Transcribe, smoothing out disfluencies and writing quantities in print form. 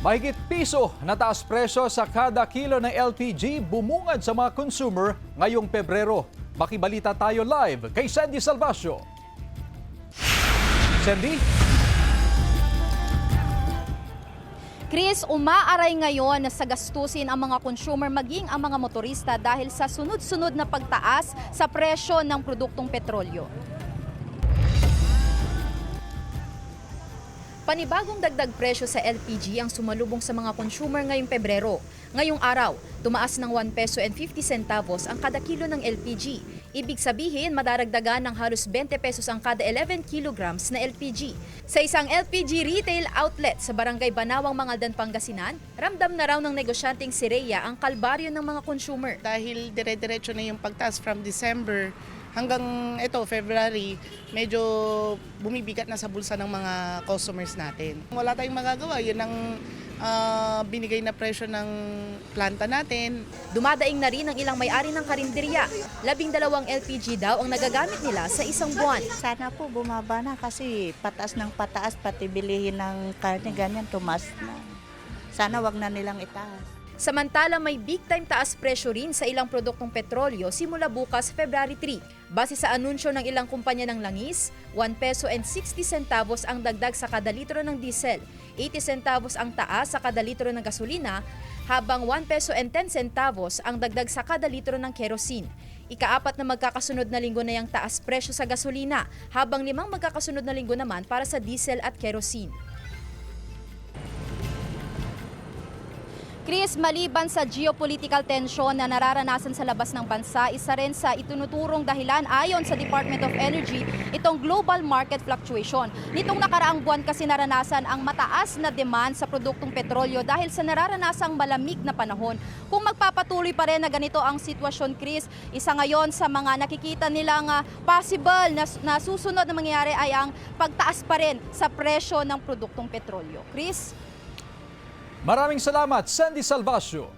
Mahigit piso na taas presyo sa kada kilo ng LPG bumungad sa mga consumer ngayong Pebrero. Makibalita tayo live kay Sandy Salvacio. Sandy? Chris, umaaray ngayon na sa gastusin ang mga consumer maging ang mga motorista dahil sa sunod-sunod na pagtaas sa presyo ng produktong petrolyo. Panibagong dagdag presyo sa LPG ang sumalubong sa mga consumer ngayong Pebrero. Ngayong araw, tumaas ng 1 peso and 50 centavos ang kada kilo ng LPG. Ibig sabihin, madaragdagan ng halos 20 pesos ang kada 11 kilograms na LPG. Sa isang LPG retail outlet sa Barangay Banawang, Mangaldan, Pangasinan, ramdam na raw ng negosyanteng si Rhea ang kalbaryo ng mga consumer. Dahil dire-diretso na yung pagtaas from December hanggang February, medyo bumibigat na sa bulsa ng mga customers natin. Wala tayong magagawa, yun ang binigay na presyo ng planta natin. Dumadaing na rin ang ilang may-ari ng karinderya. 12 LPG daw ang nagagamit nila sa isang buwan. Sana po bumaba na kasi pataas ng pataas, pati bilihin ng karne ganyan, tumas na. Sana wag na nilang itaas. Samantala may big time taas presyo rin sa ilang produktong petrolyo simula bukas February 3. Base sa anunsyo ng ilang kumpanya ng langis, 1 peso and 60 centavos ang dagdag sa kada litro ng diesel, 80 centavos ang taas sa kada litro ng gasolina, habang 1 peso and 10 centavos ang dagdag sa kada litro ng kerosene. Ikaapat na magkakasunod na linggo na yung taas presyo sa gasolina, habang 5 magkakasunod na linggo naman para sa diesel at kerosene. Chris, maliban sa geopolitical tension na nararanasan sa labas ng bansa, isa rin sa itunuturong dahilan ayon sa Department of Energy itong global market fluctuation. Nitong nakaraang buwan kasi naranasan ang mataas na demand sa produktong petrolyo dahil sa nararanasang malamig na panahon. Kung magpapatuloy pa rin na ganito ang sitwasyon, Chris, isa ngayon sa mga nakikita nilang possible na susunod na mangyayari ay ang pagtaas pa rin sa presyo ng produktong petrolyo. Chris? Maraming salamat, Sandy Salvacio.